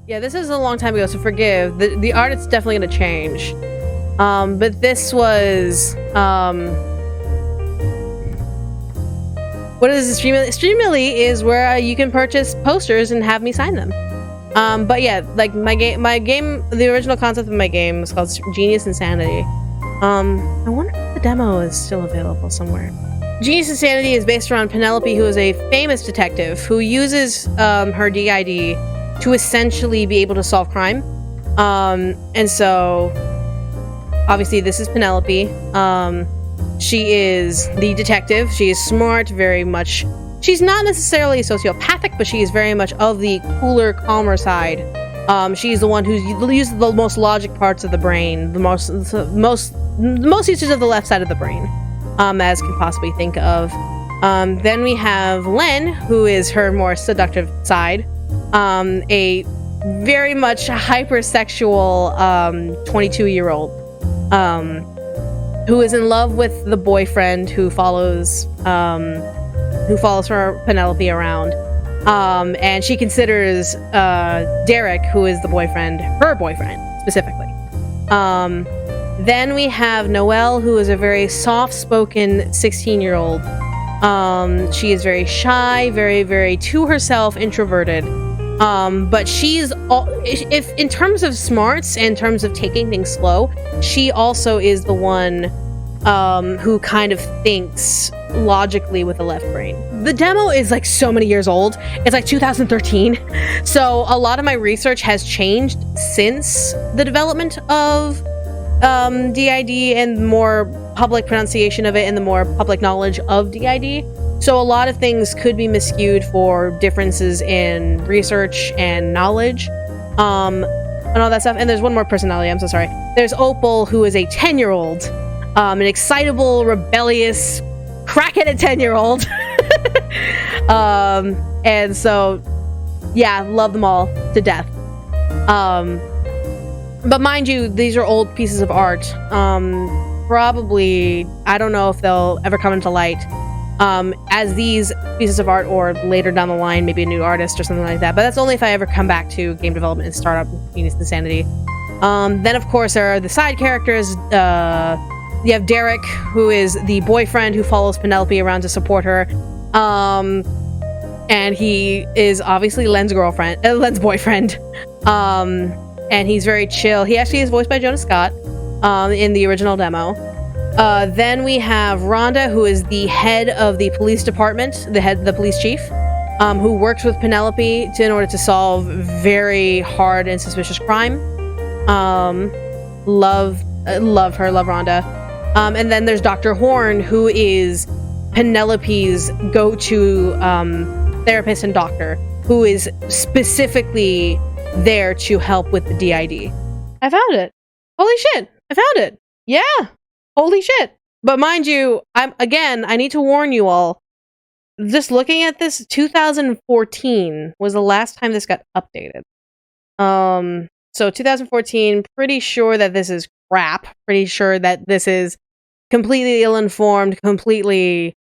Yeah, this is a long time ago, so forgive. The art is definitely gonna change. But this was, what is this? Streamily is where you can purchase posters and have me sign them. But yeah, like my game, the original concept of my game was called Genius Insanity. I wonder if the demo is still available somewhere. Genius Insanity is based around Penelope, who is a famous detective who uses her DID to essentially be able to solve crime. And so, obviously, this is Penelope. She is the detective. She is smart, very much. She's not necessarily sociopathic, but she is very much of the cooler, calmer side. She's the one who uses the most logic parts of the brain, the most usage of the left side of the brain, as can possibly think of. Then we have Len, who is her more seductive side, a very much hypersexual 22-year-old, who is in love with the boyfriend who follows her Penelope around. And she considers Derek, who is the boyfriend, her boyfriend, specifically. Then we have Noelle, who is a very soft-spoken 16-year-old. She is very shy, very, very to herself, introverted. But she's, if in terms of smarts, in terms of taking things slow, she also is the one who kind of thinks logically with the left brain. The demo is like so many years old. It's like 2013. So a lot of my research has changed since the development of DID and more public pronunciation of it and the more public knowledge of DID. So a lot of things could be miscued for differences in research and knowledge, and all that stuff. And there's one more personality, I'm so sorry. There's Opal, who is a 10-year-old, an excitable, rebellious, crackheaded 10-year-old. And so, yeah, love them all to death. But mind you, these are old pieces of art. Probably, I don't know if they'll ever come into light as these pieces of art, or later down the line, maybe a new artist or something like that. But that's only if I ever come back to game development and start up Genius Insanity. Then, of course, there are the side characters. You have Derek, who is the boyfriend who follows Penelope around to support her. And he is obviously Len's boyfriend. And he's very chill. He actually is voiced by Jonah Scott in the original demo. Then we have Rhonda, who is the head of the police department, the police chief, who works with Penelope in order to solve very hard and suspicious crime. Love her, love Rhonda. And then there's Dr. Horn, who is Penelope's go-to therapist and doctor, who is specifically there to help with the DID. I found it. Holy shit. I found it. Yeah. Holy shit. But mind you, I need to warn you all, just looking at this, 2014 was the last time this got updated. So 2014, pretty sure that this is crap. Pretty sure that this is completely ill-informed, completely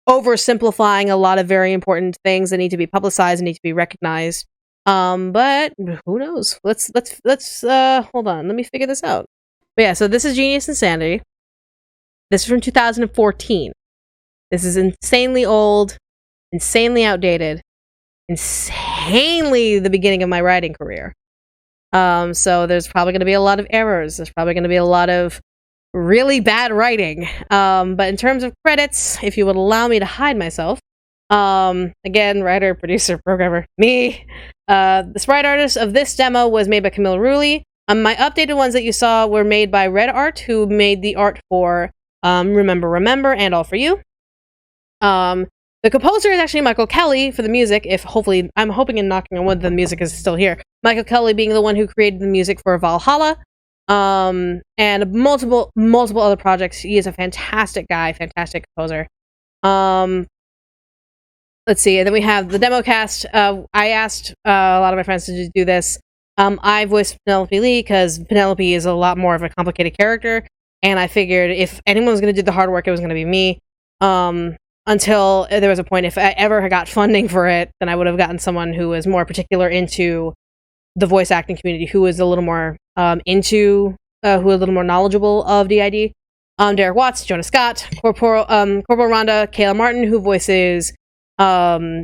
oversimplifying a lot of very important things that need to be publicized and need to be recognized. But who knows? Let's hold on. Let me figure this out. But yeah, so this is Genius Insanity. This is from 2014. This is insanely old, insanely outdated, insanely the beginning of my writing career. So there's probably going to be a lot of errors. There's probably going to be a lot of really bad writing. But in terms of credits, if you would allow me to hide myself, again, writer, producer, programmer, me. The sprite artist of this demo was made by Camille Rulli. My updated ones that you saw were made by Red Art, who made the art for Remember, and All For You. The composer is actually Michael Kelly for the music, I'm hoping and knocking on wood the music is still here. Michael Kelly being the one who created the music for Valhalla, and multiple other projects. He is a fantastic guy, fantastic composer. Let's see, and then we have the demo cast. I asked a lot of my friends to do this. I voiced Penelope Lee because Penelope is a lot more of a complicated character, and I figured if anyone was going to do the hard work, it was going to be me. Until there was a point, if I ever got funding for it, then I would have gotten someone who was more particular into the voice acting community who is a little more who are a little more knowledgeable of DID. Derek Watts, Jonah Scott, Corporal Rhonda, Kayla Martin, who voices Infochan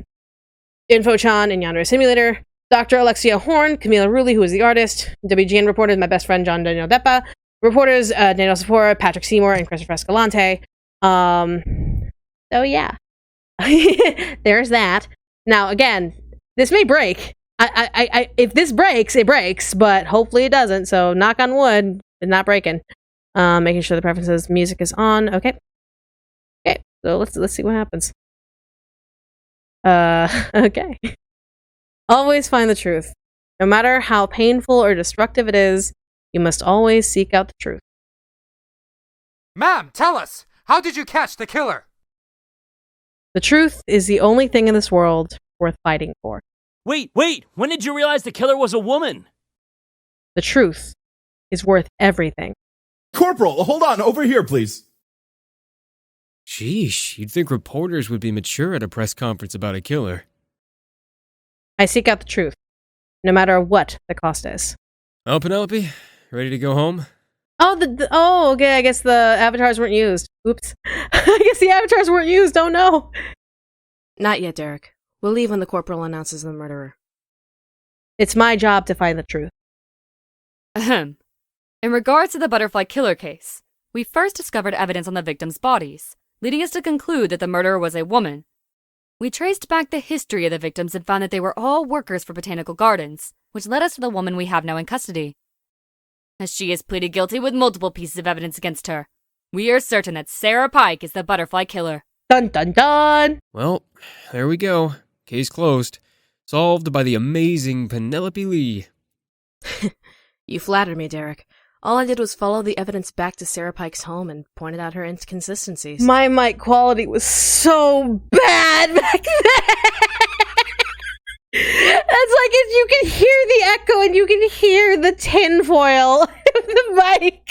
in Yandere Simulator, Dr. Alexia Horn, Camila Rulli, who is the artist, WGN reporters, my best friend John Daniel Deppa, reporters Daniel Sephora, Patrick Seymour, and Christopher Escalante. So yeah, there's that. Now again, this may break. I if this breaks, it breaks, but hopefully it doesn't. So knock on wood, it's not breaking. Making sure the preferences music is on. Okay. So let's see what happens. Okay. Always find the truth. No matter how painful or destructive it is, you must always seek out the truth. Ma'am, tell us! How did you catch the killer? The truth is the only thing in this world worth fighting for. Wait! When did you realize the killer was a woman? The truth is worth everything. Corporal, hold on, over here, please. Sheesh, you'd think reporters would be mature at a press conference about a killer. I seek out the truth, no matter what the cost is. Oh, Penelope, ready to go home? Oh, okay, I guess the avatars weren't used. Oops. I guess the avatars weren't used, oh no! Not yet, Derek. We'll leave when the corporal announces the murderer. It's my job to find the truth. Ahem. In regards to the butterfly killer case, we first discovered evidence on the victims' bodies, leading us to conclude that the murderer was a woman. We traced back the history of the victims and found that they were all workers for botanical gardens, which led us to the woman we have now in custody. As she has pleaded guilty with multiple pieces of evidence against her, we are certain that Sarah Pike is the butterfly killer. Dun dun dun! Well, there we go. Case closed. Solved by the amazing Penelope Lee. You flatter me, Derek. All I did was follow the evidence back to Sarah Pike's home and pointed out her inconsistencies. My mic quality was so bad back then! It's like you can hear the echo and you can hear the tinfoil of the mic.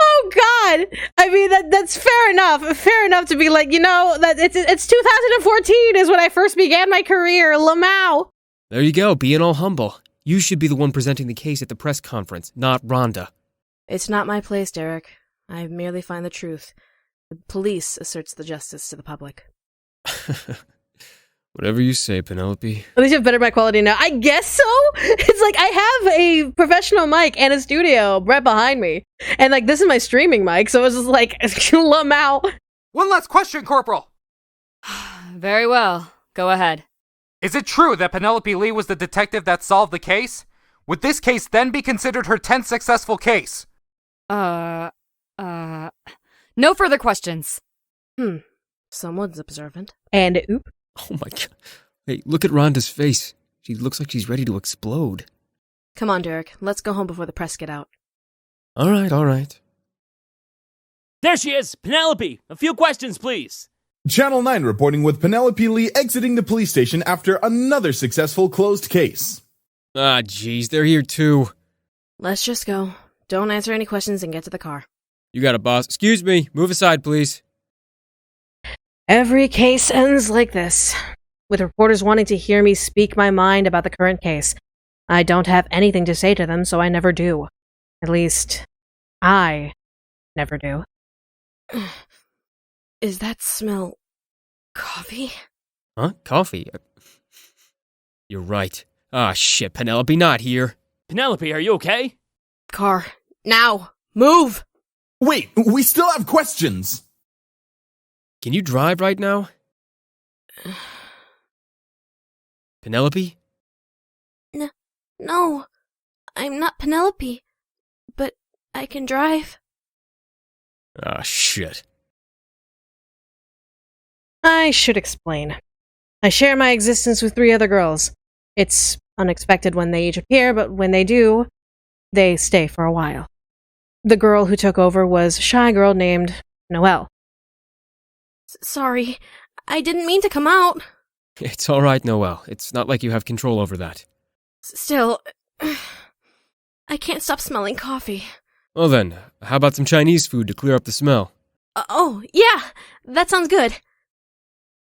Oh God! I mean that's fair enough. Fair enough to be like, that it's 2014 is when I first began my career. Lamau. There you go, being all humble. You should be the one presenting the case at the press conference, not Rhonda. It's not my place, Derek. I merely find the truth. The police asserts the justice to the public. Whatever you say, Penelope. At least you have better mic quality now. I guess so? It's like I have a professional mic and a studio right behind me. And like this is my streaming mic, so it's just like Lamau. One last question, Corporal! Very well. Go ahead. Is it true that Penelope Lee was the detective that solved the case? Would this case then be considered her 10th successful case? No further questions. Someone's observant. And oop. Oh my God. Hey, look at Rhonda's face. She looks like she's ready to explode. Come on, Derek. Let's go home before the press get out. All right. There she is! Penelope! A few questions, please! Channel 9 reporting with Penelope Lee exiting the police station after another successful closed case. Ah, jeez, they're here too. Let's just go. Don't answer any questions and get to the car. You got it, boss. Excuse me. Move aside, please. Every case ends like this, with reporters wanting to hear me speak my mind about the current case. I don't have anything to say to them, so I never do. At least, I never do. Is that smell coffee? Huh? Coffee? You're right. Ah, shit, Penelope, not here. Penelope, are you okay? Car. Now! Move! Wait, we still have questions! Can you drive right now? Penelope? No. I'm not Penelope. But I can drive. Ah, shit. I should explain. I share my existence with 3 other girls. It's unexpected when they each appear, but when they do, they stay for a while. The girl who took over was a shy girl named Noelle. Sorry. I didn't mean to come out. It's all right, Noelle. It's not like you have control over that. Still, I can't stop smelling coffee. Well then, how about some Chinese food to clear up the smell? Oh, yeah, that sounds good.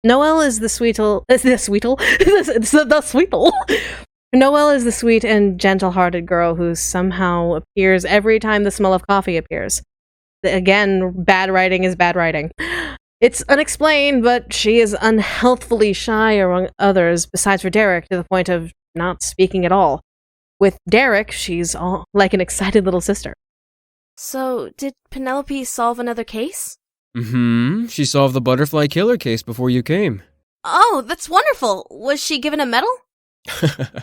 Noelle is the sweetle. Noelle is the sweet and gentle-hearted girl who somehow appears every time the smell of coffee appears. Again, bad writing is bad writing. It's unexplained, but she is unhealthfully shy among others, besides for Derek, to the point of not speaking at all. With Derek, she's all like an excited little sister. So, did Penelope solve another case? Mm-hmm. She solved the butterfly killer case before you came. Oh, that's wonderful! Was she given a medal?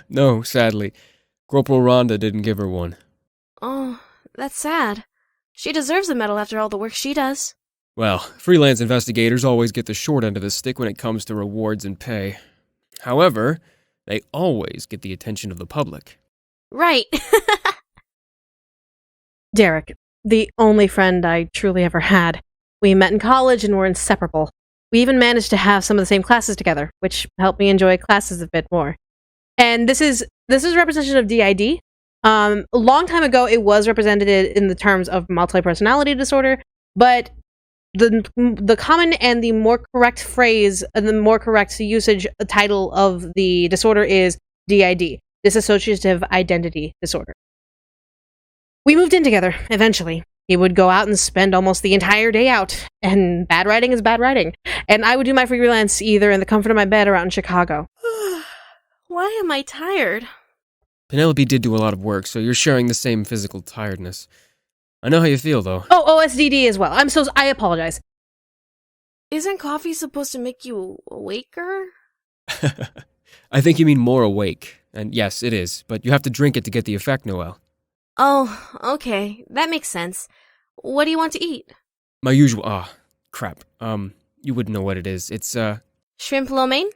No, sadly. Corporal Rhonda didn't give her one. Oh, that's sad. She deserves a medal after all the work she does. Well, freelance investigators always get the short end of the stick when it comes to rewards and pay. However, they always get the attention of the public. Right. Derek, the only friend I truly ever had. We met in college and were inseparable. We even managed to have some of the same classes together, which helped me enjoy classes a bit more. And this is representation of DID. A long time ago, it was represented in the terms of multi-personality disorder, but the common and the more correct phrase and the more correct usage title of the disorder is DID, dissociative identity disorder. We moved in together, eventually. He would go out and spend almost the entire day out, and bad writing is bad writing. And I would do my freelance either in the comfort of my bed or out in Chicago. Why am I tired? Penelope did do a lot of work, so you're sharing the same physical tiredness. I know how you feel, though. Oh, OSDD as well. I apologize. Isn't coffee supposed to make you awaker? I think you mean more awake. And yes, it is, but you have to drink it to get the effect, Noelle. Oh, okay. That makes sense. What do you want to eat? My usual... crap. You wouldn't know what it is. It's, Shrimp lo mein?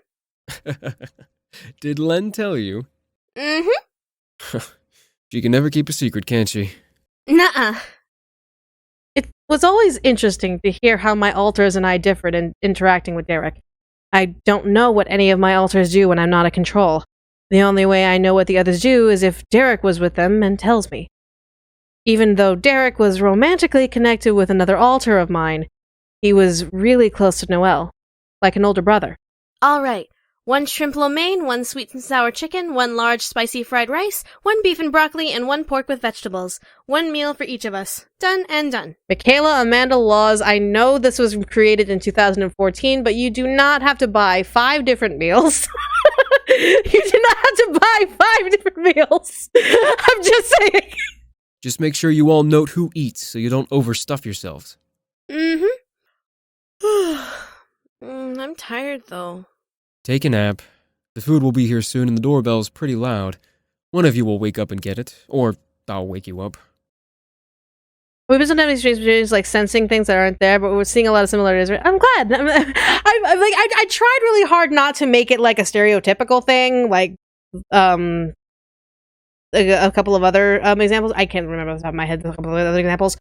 Did Len tell you? Mm-hmm. She can never keep a secret, can she? Nuh-uh. It was always interesting to hear how my alters and I differed in interacting with Derek. I don't know what any of my alters do when I'm not at control. The only way I know what the others do is if Derek was with them and tells me. Even though Derek was romantically connected with another alter of mine, he was really close to Noelle, like an older brother. All right. 1 shrimp lo mein, 1 sweet and sour chicken, 1 large spicy fried rice, 1 beef and broccoli, and 1 pork with vegetables. 1 meal for each of us. Done and done. Michaela Amanda Laws, I know this was created in 2014, but you do not have to buy 5 different meals. You do not have to buy 5 different meals. I'm just saying. Just make sure you all note who eats so you don't overstuff yourselves. Mm-hmm. I'm tired, though. Take a nap. The food will be here soon and the doorbell's pretty loud. One of you will wake up and get it, or I'll wake you up. We've been sometimes experiencing like sensing things that aren't there, but we're seeing a lot of similarities. I'm glad. I tried really hard not to make it like a stereotypical thing, like a couple of other examples. I can't remember off the top of my head a couple of other examples.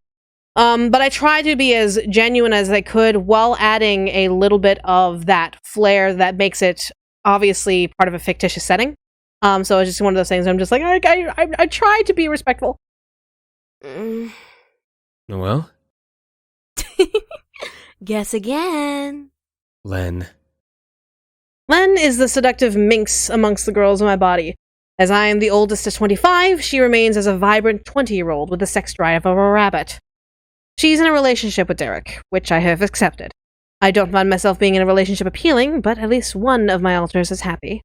But I tried to be as genuine as I could while adding a little bit of that flair that makes it obviously part of a fictitious setting. So it's just one of those things. I'm just like I tried to be respectful. Noelle? Guess again. Len. Len is the seductive minx amongst the girls in my body. As I am the oldest at 25, she remains as a vibrant 20-year-old with the sex drive of a rabbit. She's in a relationship with Derek, which I have accepted. I don't find myself being in a relationship appealing, but at least one of my alters is happy.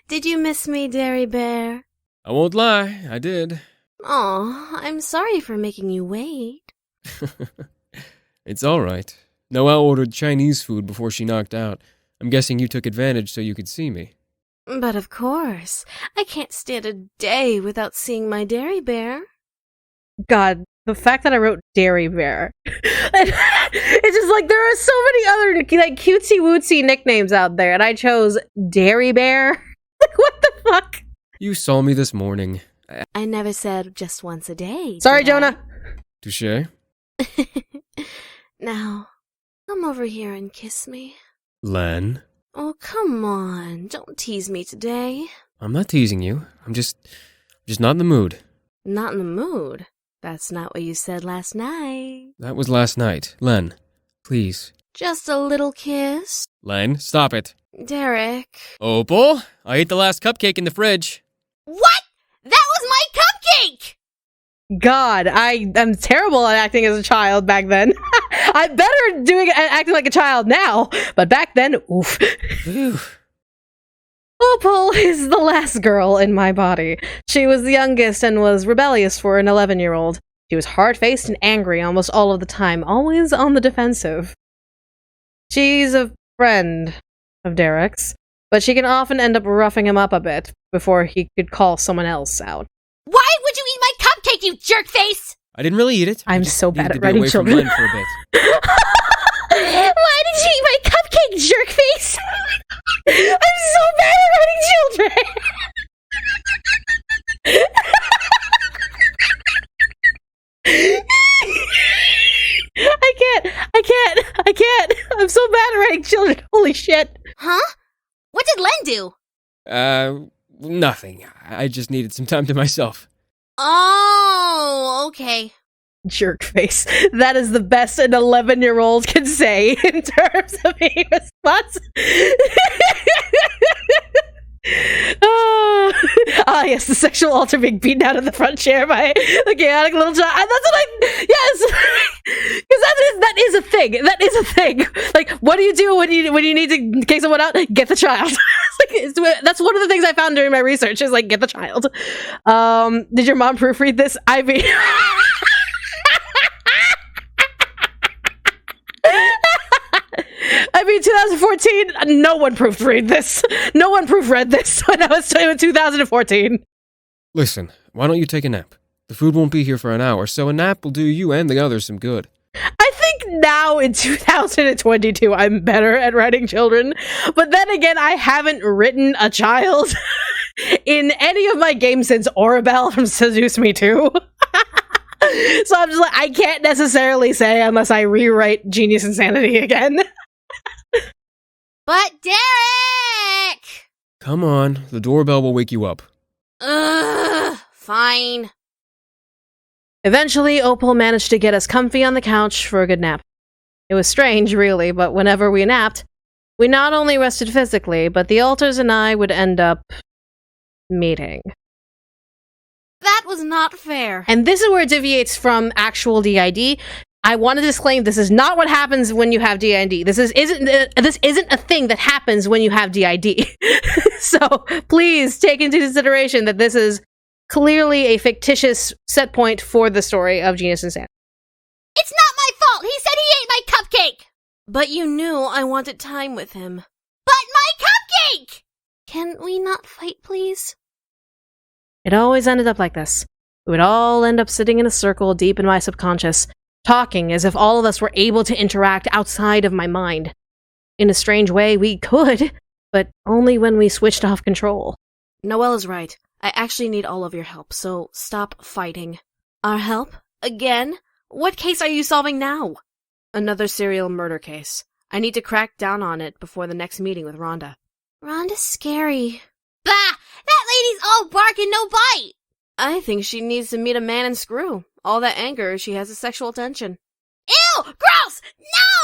Did you miss me, Dairy Bear? I won't lie, I did. Aw, I'm sorry for making you wait. It's alright. Noelle ordered Chinese food before she knocked out. I'm guessing you took advantage so you could see me. But of course, I can't stand a day without seeing my Dairy Bear. God, the fact that I wrote Dairy Bear. It's just like, there are so many other like cutesy-wootsy nicknames out there, and I chose Dairy Bear. Like, what the fuck? You saw me this morning. I never said just once a day. Sorry, did I? Jonah. Touché? Now, come over here and kiss me. Len? Oh, come on. Don't tease me today. I'm not teasing you. I'm just not in the mood. Not in the mood. That's not what you said last night. That was last night. Len, please. Just a little kiss. Len, stop it. Derek. Opal, I ate the last cupcake in the fridge. What? That was my cupcake! God, I am terrible at acting as a child back then. I'm better doing acting like a child now, but back then, oof. Phew. Opal is the last girl in my body. She was the youngest and was rebellious for an 11-year-old. She was hard-faced and angry almost all of the time, always on the defensive. She's a friend of Derek's, but she can often end up roughing him up a bit before he could call someone else out. Why would you eat my cupcake, you jerkface? I didn't really eat it. I I'm just so needed bad to at be writing away from children. Len for a bit. Why did you eat my cupcake, jerkface? I'm so bad at writing children! I can't. I'm so bad at writing children. Holy shit. Huh? What did Len do? Nothing. I just needed some time to myself. Oh, okay. Jerk face. That is the best an 11-year-old can say in terms of a response. Yes, the sexual altar being beaten out of the front chair by the chaotic little child. That's what yes, because that is a thing. That is a thing. Like, what do you do when you need to kick someone out? Get the child. That's one of the things I found during my research. Is like, get the child. Did your mom proofread this? I mean. I mean, 2014, no one proofread this. No one proofread this when I was in 2014. Listen, why don't you take a nap? The food won't be here for an hour, so a nap will do you and the others some good. I think now in 2022, I'm better at writing children. But then again, I haven't written a child in any of my games since Orabelle from Seduce Me 2. So I'm just like, I can't necessarily say unless I rewrite Genius Insanity again. But Derek! Come on, the doorbell will wake you up. Ugh, fine. Eventually, Opal managed to get us comfy on the couch for a good nap. It was strange, really, but whenever we napped, we not only rested physically, but the altars and I would end up meeting. That was not fair. And this is where it deviates from actual DID. I want to disclaim this is not what happens when you have DID. This isn't a thing that happens when you have DID. So please take into consideration that this is clearly a fictitious set point for the story of Genius Insanity. It's not my fault! He said he ate my cupcake! But you knew I wanted time with him. But my cupcake! Can we not fight, please? It always ended up like this. We would all end up sitting in a circle deep in my subconscious, talking as if all of us were able to interact outside of my mind. In a strange way, we could, but only when we switched off control. Noelle is right. I actually need all of your help, so stop fighting. Our help? Again? What case are you solving now? Another serial murder case. I need to crack down on it before the next meeting with Rhonda. Rhonda's scary. Bah! That lady's all bark and no bite! I think she needs to meet a man and screw. All that anger, she has a sexual tension. Ew! Gross!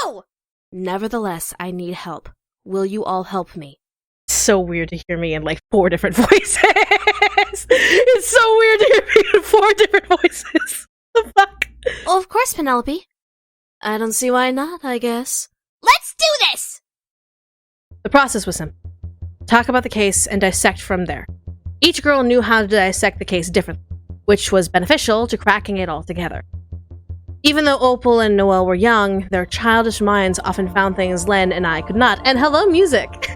No! Nevertheless, I need help. Will you all help me? It's so weird to hear me in like 4 different voices. It's so weird to hear me in 4 different voices. The fuck? Oh, of course, Penelope. I don't see why not, I guess. Let's do this! The process was simple. Talk about the case and dissect from there. Each girl knew how to dissect the case differently, which was beneficial to cracking it all together. Even though Opal and Noelle were young, their childish minds often found things Len and I could not. And hello, music!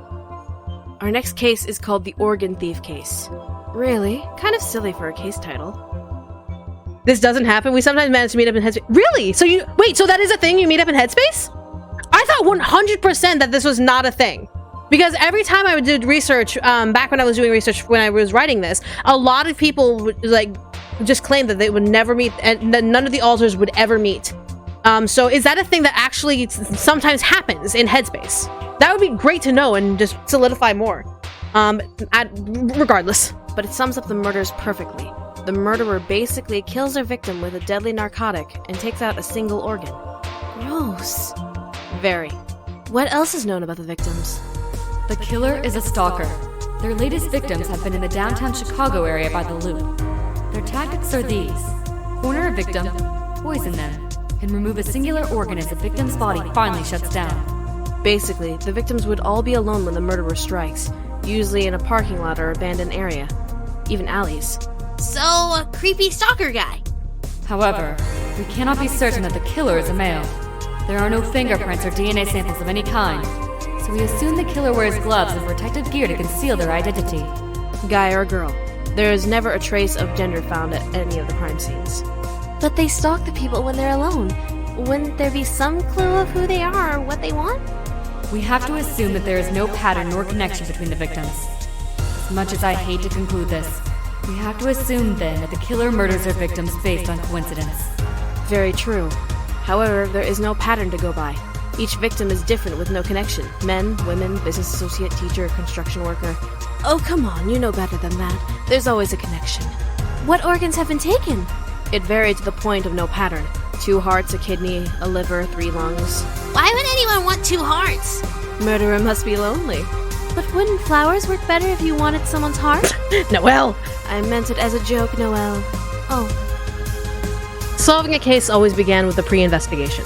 Our next case is called the Organ Thief Case. Really? Kind of silly for a case title. This doesn't happen. We sometimes manage to meet up in Headspace. Really? So so that is a thing? You meet up in Headspace? I thought 100% that this was not a thing. Because every time I would do research, back when I was doing research when I was writing this, a lot of people would just claim that they would never meet, and that none of the altars would ever meet. So is that a thing that actually sometimes happens in Headspace? That would be great to know and just solidify more. Regardless. But it sums up the murders perfectly. The murderer basically kills their victim with a deadly narcotic and takes out a single organ. Gross. Very. What else is known about the victims? The killer is a stalker. Their latest victims have been in the downtown Chicago area by the Loop. Their tactics are these. Corner a victim, poison them, and remove a singular organ as the victim's body finally shuts down. Basically, the victims would all be alone when the murderer strikes, usually in a parking lot or abandoned area, even alleys. So, a creepy stalker guy. However, we cannot be certain that the killer is a male. There are no fingerprints or DNA samples of any kind, so we assume the killer wears gloves and protective gear to conceal their identity. Guy or girl. There is never a trace of gender found at any of the crime scenes. But they stalk the people when they're alone. Wouldn't there be some clue of who they are or what they want? We have to assume that there is no pattern nor connection between the victims. As much as I hate to conclude this, we have to assume then that the killer murders their victims based on coincidence. Very true. However, there is no pattern to go by. Each victim is different with no connection. Men, women, business associate, teacher, construction worker. Oh, come on, you know better than that. There's always a connection. What organs have been taken? It varied to the point of no pattern. 2 hearts, a kidney, a liver, 3 lungs. Why would anyone want 2 hearts? Murderer must be lonely. But wouldn't flowers work better if you wanted someone's heart? Noelle! I meant it as a joke, Noelle. Oh. Solving a case always began with a pre-investigation.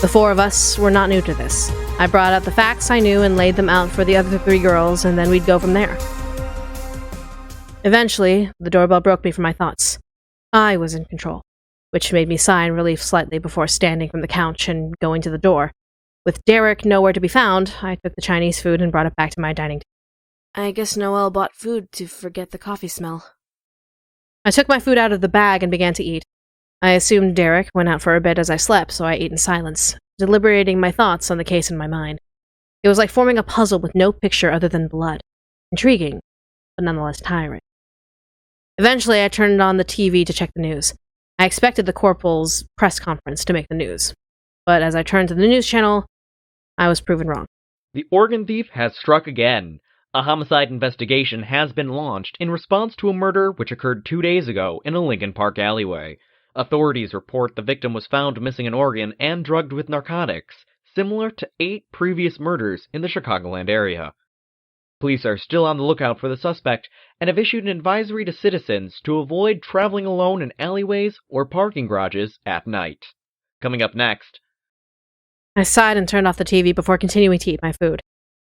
The 4 of us were not new to this. I brought out the facts I knew and laid them out for the other 3 girls, and then we'd go from there. Eventually, the doorbell broke me from my thoughts. I was in control, which made me sigh in relief slightly before standing from the couch and going to the door. With Derek nowhere to be found, I took the Chinese food and brought it back to my dining table. I guess Noelle bought food to forget the coffee smell. I took my food out of the bag and began to eat. I assumed Derek went out for a bit as I slept, so I ate in silence, deliberating my thoughts on the case in my mind. It was like forming a puzzle with no picture other than blood. Intriguing, but nonetheless tiring. Eventually, I turned on the TV to check the news. I expected the corporal's press conference to make the news, but as I turned to the news channel, I was proven wrong. The organ thief has struck again. A homicide investigation has been launched in response to a murder which occurred 2 days ago in a Lincoln Park alleyway. Authorities report the victim was found missing an organ and drugged with narcotics, similar to 8 previous murders in the Chicagoland area. Police are still on the lookout for the suspect and have issued an advisory to citizens to avoid traveling alone in alleyways or parking garages at night. Coming up next. I sighed and turned off the TV before continuing to eat my food.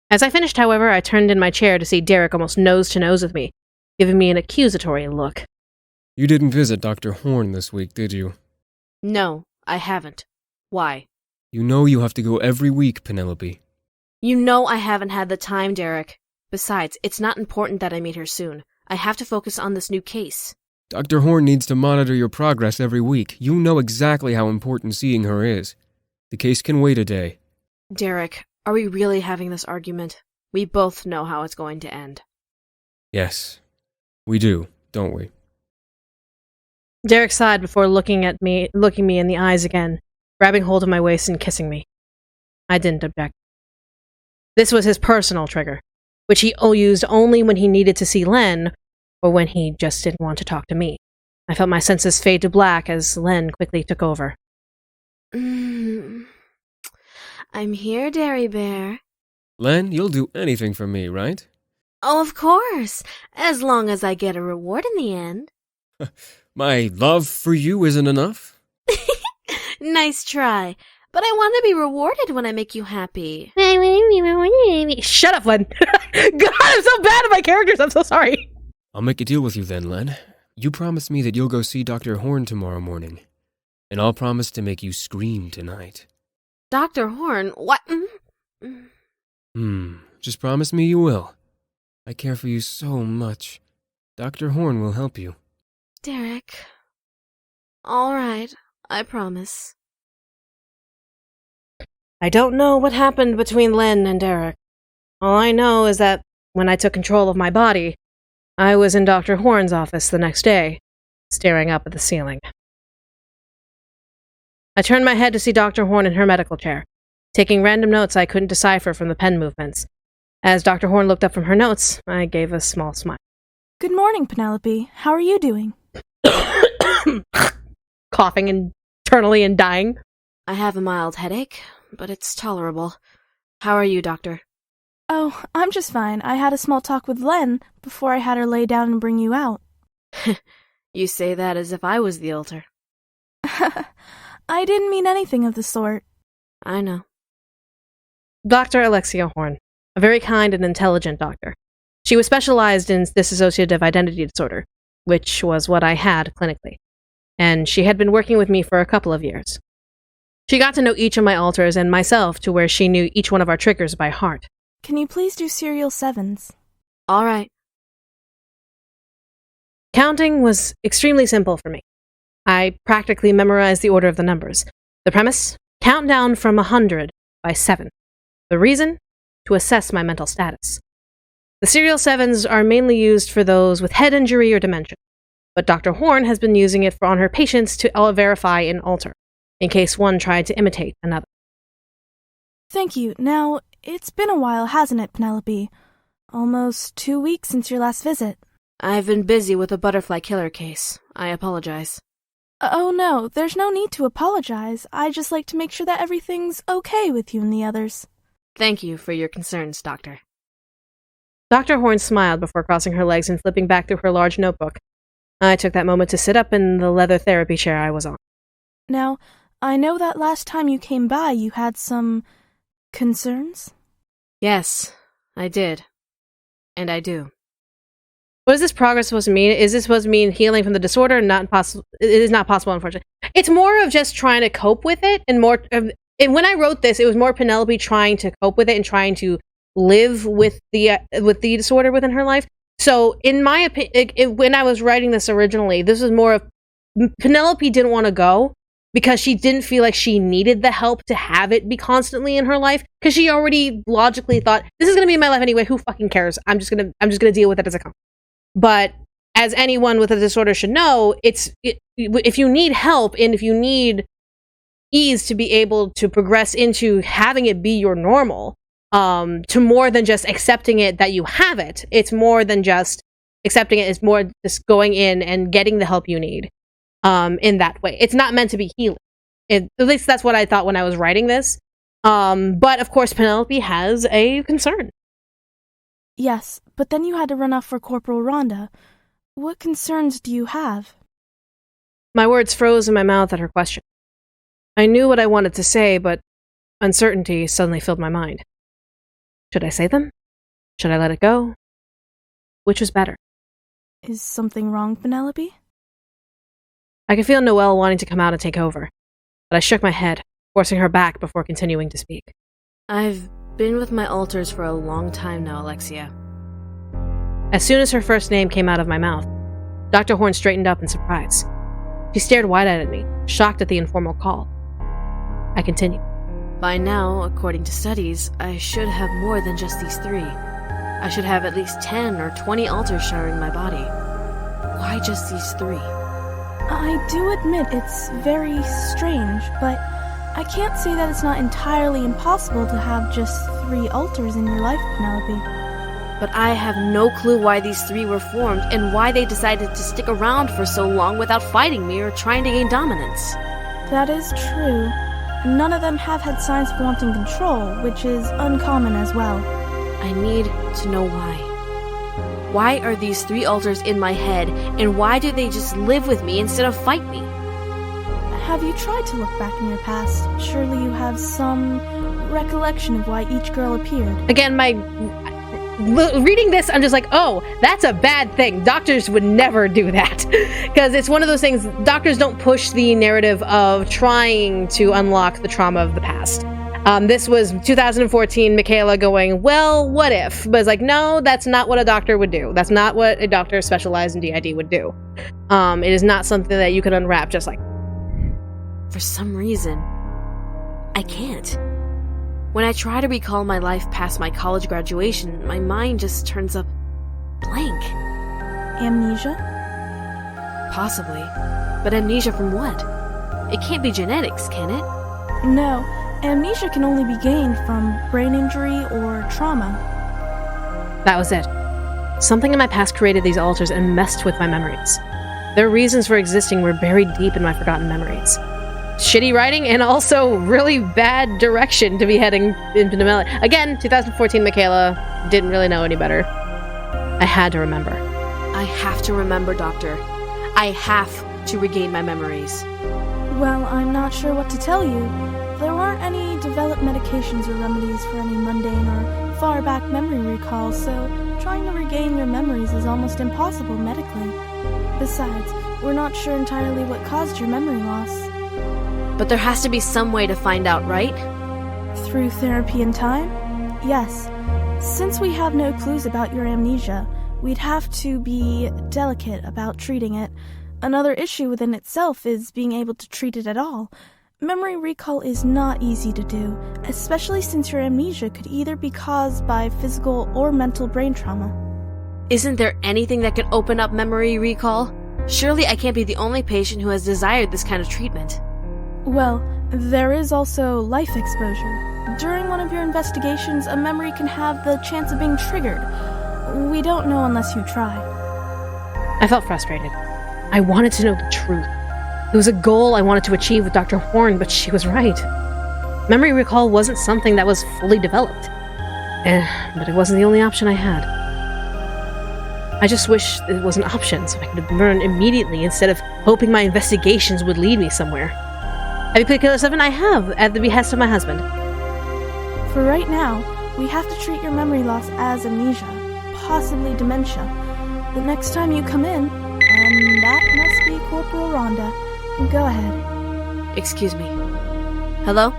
As I finished, however, I turned in my chair to see Derek almost nose to nose with me, giving me an accusatory look. You didn't visit Dr. Horn this week, did you? No, I haven't. Why? You know you have to go every week, Penelope. You know I haven't had the time, Derek. Besides, it's not important that I meet her soon. I have to focus on this new case. Dr. Horn needs to monitor your progress every week. You know exactly how important seeing her is. The case can wait a day. Derek, are we really having this argument? We both know how it's going to end. Yes, we do, don't we? Derek sighed before looking me in the eyes again, grabbing hold of my waist and kissing me. I didn't object. This was his personal trigger, which he used only when he needed to see Len, or when he just didn't want to talk to me. I felt my senses fade to black as Len quickly took over. I'm here, Dairy Bear. Len, you'll do anything for me, right? Oh, of course, as long as I get a reward in the end. My love for you isn't enough? Nice try, but I want to be rewarded when I make you happy. Shut up, Len! God, I'm so bad at my characters, I'm so sorry! I'll make a deal with you then, Len. You promise me that you'll go see Dr. Horn tomorrow morning. And I'll promise to make you scream tonight. Dr. Horn? What? Just promise me you will. I care for you so much. Dr. Horn will help you. Derek. All right, I promise. I don't know what happened between Len and Derek. All I know is that when I took control of my body, I was in Dr. Horn's office the next day, staring up at the ceiling. I turned my head to see Dr. Horn in her medical chair, taking random notes I couldn't decipher from the pen movements. As Dr. Horn looked up from her notes, I gave a small smile. Good morning, Penelope. How are you doing? Coughing internally and dying. I have a mild headache, but it's tolerable. How are you, Doctor? Oh, I'm just fine. I had a small talk with Len before I had her lay down and bring you out. You say that as if I was the altar. I didn't mean anything of the sort. I know. Dr. Alexia Horn, a very kind and intelligent doctor. She was specialized in dissociative identity disorder, which was what I had clinically, and she had been working with me for a couple of years. She got to know each of my alters and myself to where she knew each one of our triggers by heart. Can you please do serial 7s? All right. Counting was extremely simple for me. I practically memorized the order of the numbers. The premise? Count down from 100 by 7. The reason? To assess my mental status. The serial 7s are mainly used for those with head injury or dementia, but Dr. Horn has been using it on her patients to verify an alter, in case one tried to imitate another. Thank you. Now, it's been a while, hasn't it, Penelope? Almost 2 weeks since your last visit. I've been busy with a butterfly killer case. I apologize. Oh no, there's no need to apologize. I just like to make sure that everything's okay with you and the others. Thank you for your concerns, Doctor. Dr. Horn smiled before crossing her legs and flipping back through her large notebook. I took that moment to sit up in the leather therapy chair I was on. Now, I know that last time you came by you had some concerns? Yes, I did. And I do. What is this progress supposed to mean? Is this supposed to mean healing from the disorder? Not possible. It is not possible, unfortunately. It's more of just trying to cope with it, and more. And when I wrote this, it was more Penelope trying to cope with it and trying to live with the disorder within her life. So, in my opinion, when I was writing this originally, this was more of Penelope didn't want to go because she didn't feel like she needed the help to have it be constantly in her life, because she already logically thought, this is going to be in my life anyway. Who fucking cares? I'm just gonna deal with it as it comes. But as anyone with a disorder should know, if you need help and if you need ease to be able to progress into having it be your normal, to more than just accepting it that you have it. It's more than just accepting it. It's more just going in and getting the help you need in that way. It's not meant to be healing. At least that's what I thought when I was writing this. But of course, Penelope has a concern. Yes, but then you had to run off for Corporal Rhonda. What concerns do you have? My words froze in my mouth at her question. I knew what I wanted to say, but uncertainty suddenly filled my mind. Should I say them? Should I let it go? Which was better? Is something wrong, Penelope? I could feel Noelle wanting to come out and take over, but I shook my head, forcing her back before continuing to speak. I've been with my alters for a long time now, Alexia. As soon as her first name came out of my mouth, Dr. Horn straightened up in surprise. She stared wide-eyed at me, shocked at the informal call. I continued. By now, according to studies, I should have more than just these 3. I should have at least 10 or 20 alters sharing my body. Why just these 3? I do admit it's very strange, but I can't say that it's not entirely impossible to have just 3 alters in your life, Penelope. But I have no clue why these 3 were formed and why they decided to stick around for so long without fighting me or trying to gain dominance. That is true. None of them have had signs of wanting control, which is uncommon as well. I need to know why. Why are these 3 alters in my head, and why do they just live with me instead of fight me? Have you tried to look back in your past? Surely you have some recollection of why each girl appeared. Again, reading this, I'm just like, oh, that's a bad thing. Doctors would never do that. Because it's one of those things, doctors don't push the narrative of trying to unlock the trauma of the past. This was 2014, Michaela going, well, what if? But it's like, no, that's not what a doctor would do. That's not what a doctor specialized in DID would do. It is not something that you can unwrap just like. For some reason, I can't. When I try to recall my life past my college graduation, my mind just turns up blank. Amnesia? Possibly. But amnesia from what? It can't be genetics, can it? No. Amnesia can only be gained from brain injury or trauma. That was it. Something in my past created these alters and messed with my memories. Their reasons for existing were buried deep in my forgotten memories. shitty writing and also really bad direction to be heading into the melee. Again, 2014 Michaela didn't really know any better. I had to remember. I have to remember, Doctor. I have to regain my memories. Well, I'm not sure what to tell you. There aren't any developed medications or remedies for any mundane or far-back memory recall, so trying to regain your memories is almost impossible medically. Besides, we're not sure entirely what caused your memory loss. But there has to be some way to find out, right? Through therapy and time? Yes. Since we have no clues about your amnesia, we'd have to be delicate about treating it. Another issue within itself is being able to treat it at all. Memory recall is not easy to do, especially since your amnesia could either be caused by physical or mental brain trauma. Isn't there anything that could open up memory recall? Surely I can't be the only patient who has desired this kind of treatment. Well, there is also life exposure. During one of your investigations, a memory can have the chance of being triggered. We don't know unless you try. I felt frustrated. I wanted to know the truth. It was a goal I wanted to achieve with Dr. Horn, but she was right. Memory recall wasn't something that was fully developed. But it wasn't the only option I had. I just wish it was an option so I could learn immediately instead of hoping my investigations would lead me somewhere. Have you Killer 7? I have, at the behest of my husband. For right now, we have to treat your memory loss as amnesia, possibly dementia. The next time you come in, and that must be Corporal Rhonda. Go ahead. Excuse me. Hello?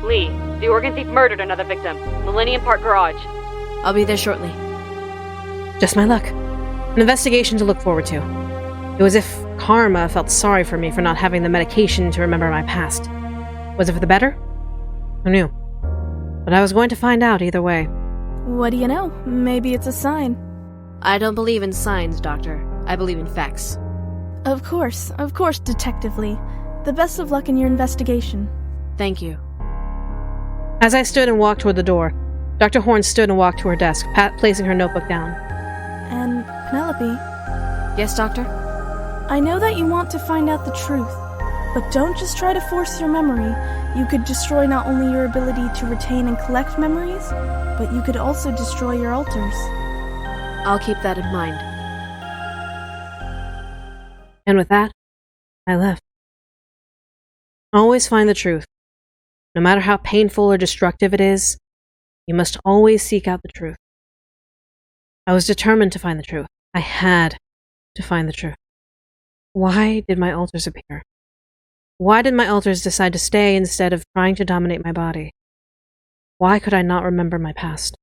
Lee, the organ thief murdered another victim. Millennium Park Garage. I'll be there shortly. Just my luck. An investigation to look forward to. It was as if karma felt sorry for me for not having the medication to remember my past. Was it for the better? Who knew? But I was going to find out either way. What do you know? Maybe it's a sign. I don't believe in signs, Doctor. I believe in facts. Of course, Detective Lee. The best of luck in your investigation. Thank you. As I stood and walked toward the door, Dr. Horn stood and walked to her desk, placing her notebook down. And Penelope? Yes, Doctor? I know that you want to find out the truth, but don't just try to force your memory. You could destroy not only your ability to retain and collect memories, but you could also destroy your alters. I'll keep that in mind. And with that, I left. Always find the truth. No matter how painful or destructive it is, you must always seek out the truth. I was determined to find the truth. I had to find the truth. Why did my alters appear? Why did my alters decide to stay instead of trying to dominate my body? Why could I not remember my past?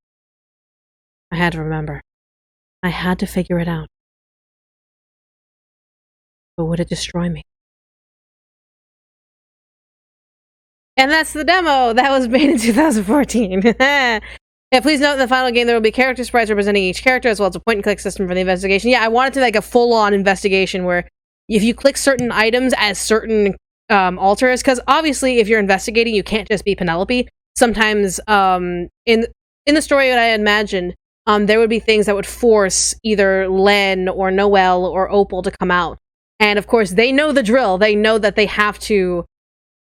I had to remember. I had to figure it out. But would it destroy me? And that's the demo! That was made in 2014. Yeah, please note in the final game there will be character sprites representing each character as well as a point-and-click system for the investigation. Yeah, I wanted to like a full-on investigation where if you click certain items as certain alters, because obviously if you're investigating, you can't just be Penelope. Sometimes in the story that I imagined, there would be things that would force either Len or Noelle or Opal to come out. And of course, they know the drill. They know that they have to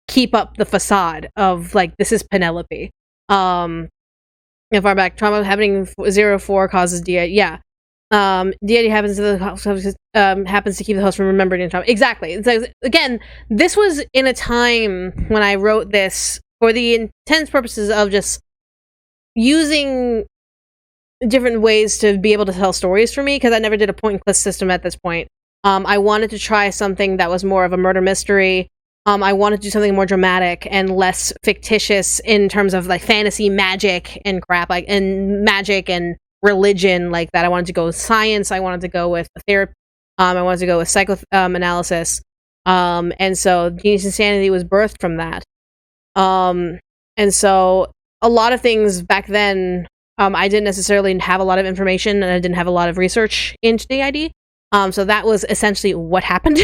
keep up the facade of, like, this is Penelope. If far back, trauma happening 04 causes DID. Yeah. DID happens to the host, happens to keep the host from remembering trauma. Exactly. It's like, again, this was in a time when I wrote this for the intense purposes of just using different ways to be able to tell stories for me, because I never did a point-and-click system at this point. I wanted to try something that was more of a murder mystery. I wanted to do something more dramatic and less fictitious in terms of like fantasy magic and crap, like, and magic and religion like that. I wanted to go with science. I wanted to go with therapy. I wanted to go with psychoanalysis. And so Genius Insanity was birthed from that. And so a lot of things back then, I didn't necessarily have a lot of information and I didn't have a lot of research into DID. So that was essentially what happened.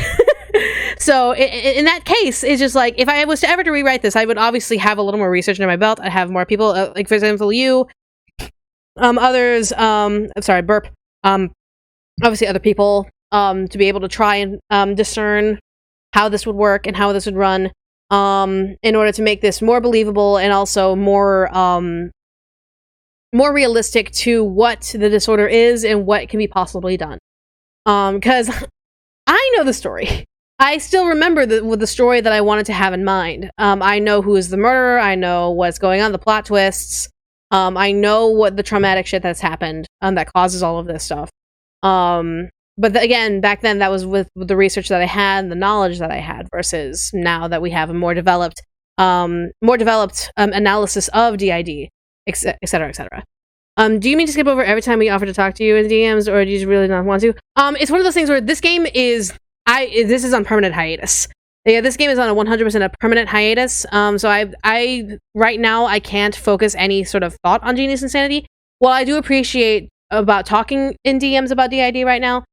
So in that case, it's just like, if I was to ever to rewrite this, I would obviously have a little more research under my belt. I'd have more people, like for example, you, others, sorry, burp, obviously other people, to be able to try and discern how this would work and how this would run. in order to make this more believable and also more realistic to what the disorder is and what can be possibly done. Because I know the story. I still remember the story that I wanted to have in mind. I know who is the murderer. I know what's going on, the plot twists. I know what the traumatic shit that's happened that causes all of this stuff. But again, back then that was with the research that I had, the knowledge that I had, versus now that we have a more developed analysis of DID, etc., etc. Do you mean to skip over every time we offer to talk to you in DMs, or do you really not want to? It's one of those things where this game is this is on permanent hiatus. Yeah, this game is on a 100% a permanent hiatus. So I right now I can't focus any sort of thought on Genius Insanity. While I do appreciate about talking in DMs about DID right now,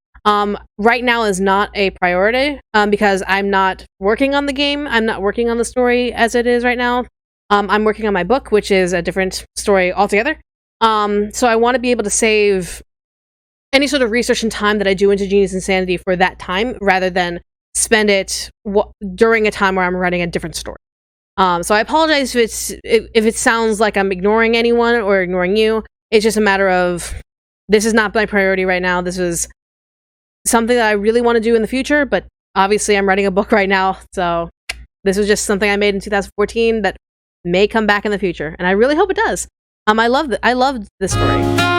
right now is not a priority because I'm not working on the game. I'm not working on the story as it is right now. I'm working on my book, which is a different story altogether. So I want to be able to save any sort of research and time that I do into Genius Insanity for that time, rather than spend it during a time where I'm writing a different story. So I apologize if it sounds like I'm ignoring anyone or ignoring you. It's just a matter of this is not my priority right now. This is something that I really want to do in the future, but obviously I'm writing a book right now, so this was just something I made in 2014 that may come back in the future, and I really hope it does. I loved this story.